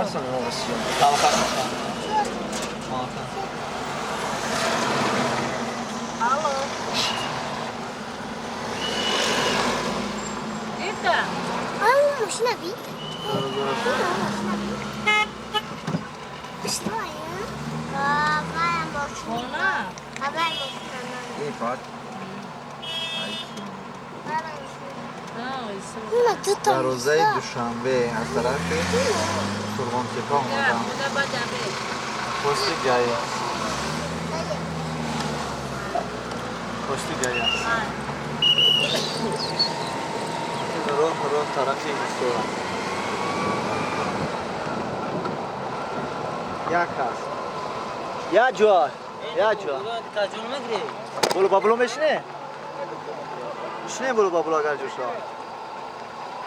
Bakarsan orası yok. Tamam bakarsan. Halo. Itu. Oh, مش نبي. İşte var ya. Ben boşuna. Mana? Haber boşuna. İyi bak. در روزه دوشنبه از طرف سرغان سپاه اومدم پشت گیه پشت گیه راه طرف این یک هست یا جوار بولو بابلو میشنه میشنه بولو بابلو اگر جوشا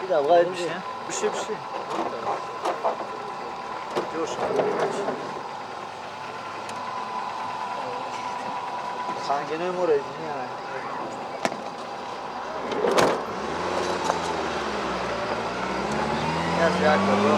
دیدم غایب میشنه بشه جوشا سنگینه مورد از یک بابلو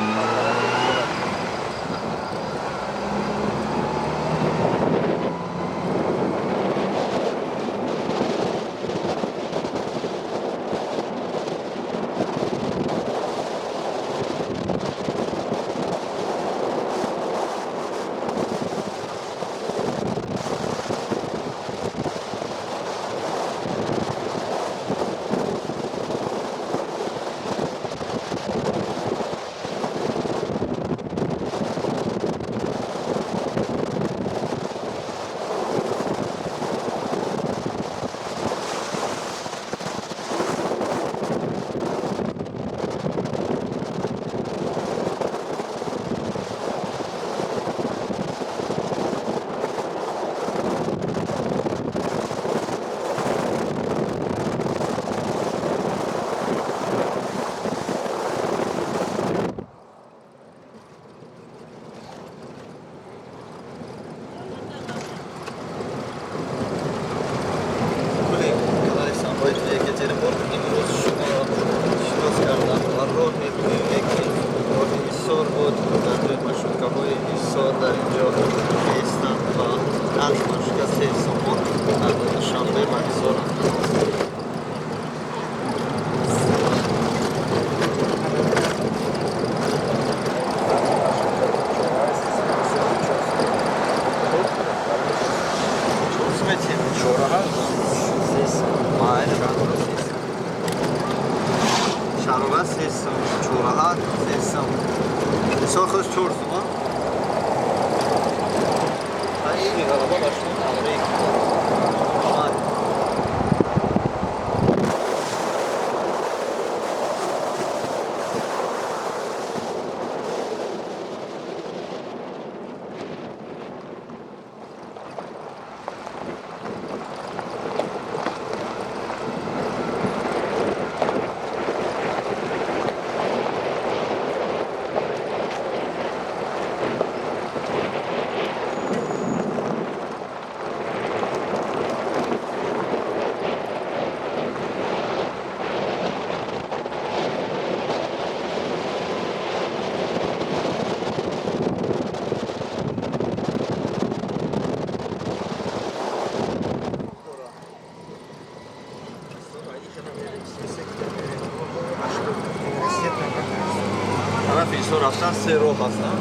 رفتن سه رو هستن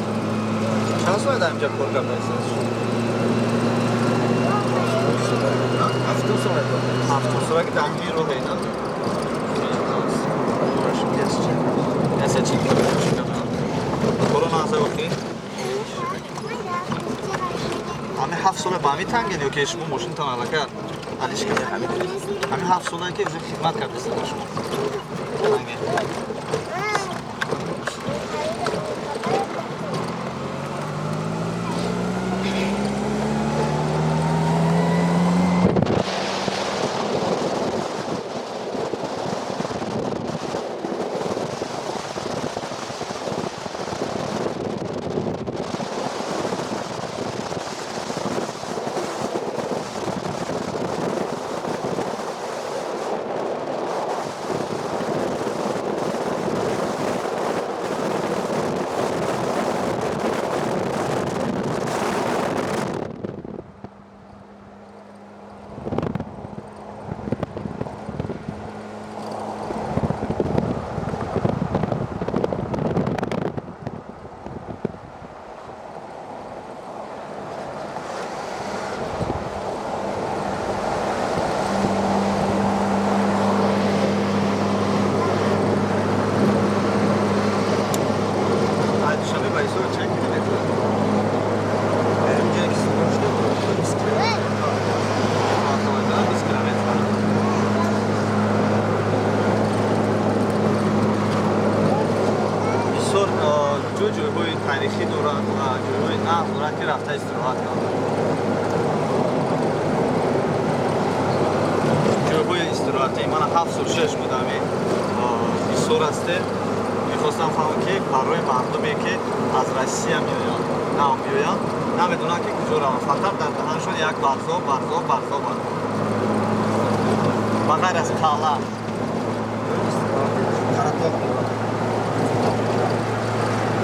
چند ساعت اینجا کار کرده هستن هفته ساعت که دنگی رو هینا نسه چی کلو نازه اوکی همه 7 ساله با همی تنگه دیو که شما موشن تان علا کرد علیش که همه 7 ساله که بزر خدمت کرده هستن شما تنگه истироҳати ман 7 сол 6 будам исур асте мехостам фаҳмам ки барои мардуме ки аз Россия меоянд нав меоянд намедонам ки куҷо раванд фақат дар даҳаншон як барзо ба ғайр аз қала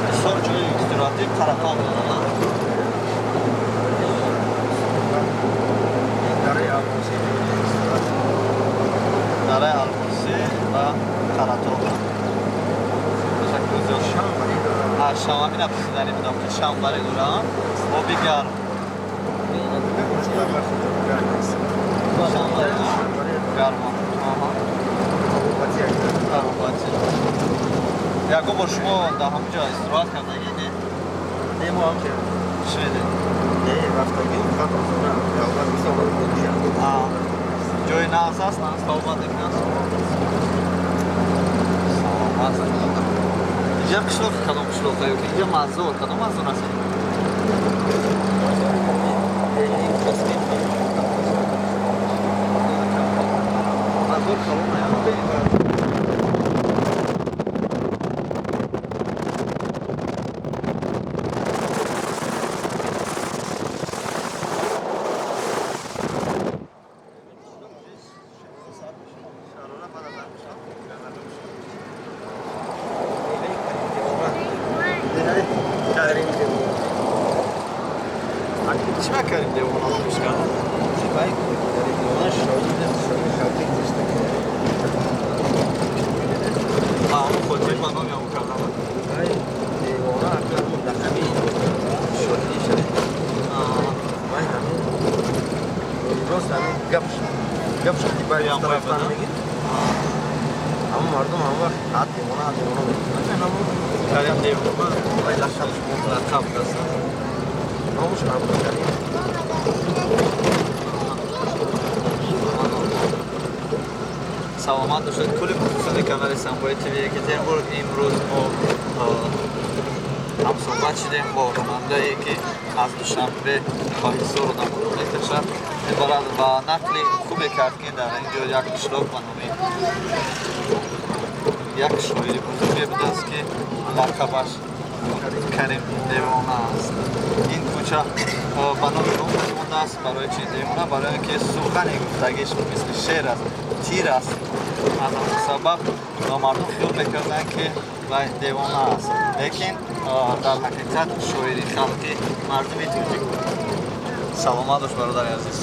бисёр ҷои истироҳатӣ қаратон доранд. Дараи Албоси ва Қаратон. Шамбари написидани будам ки шамбари доранд, оби гарм. Шамбари гарм. Ягон бор шумо дар ҳамин ҷо истироҳат кардагӣ, не? Не, мо ҳам кардем. Шунидед? Не, рафтагӣ фақат аввал мисол ҷои нағз аст, нағз таомад мекунад. Инҷа қишлоқ кадом қишлоқае ки инҷа мазор кадом мазор аст? Мазор калон аяқ бенигар. Чима карим девона мешкан? Чимай девона шоҳид халқи зиштаки. Маъмул хотир ба номи ҳамон кардам. Ай девона акар рақами шоҳидӣ шавед. Май ҳамин рост ҳамин гап шуд ки байи тарафтан мегир. ҳамон мардум ҳама вақт ҳад девона мегӯянд. Карим девона Ай лақабш лақаб аст. номуш абдукарим. саломат бошед. Кулли мухлисони канали Самбои ТВ Екатеринбург, имрӯз мо ҳамсӯҳбат шудем бо ронандае ки аз Душанбе ба Ҳисор намуд меташад. Иборат ва нақли хубе кард ки дар ин ҷо як қишлоқ ба номи як шоири бузурге будааст ки лақабаш Карим Девона аст. Ин кӯча ба номи он мондааст. Барои чи Девона? Барои ки сухани гуфтагиш мисли шер аст, тир аст. аз ҳамин сабаб мардум хиёл мекарданд ки вай девона аст, лекин дар ҳақиқат шоири халқи мардуми тоҷик буд. Саломат бош бародари азиз.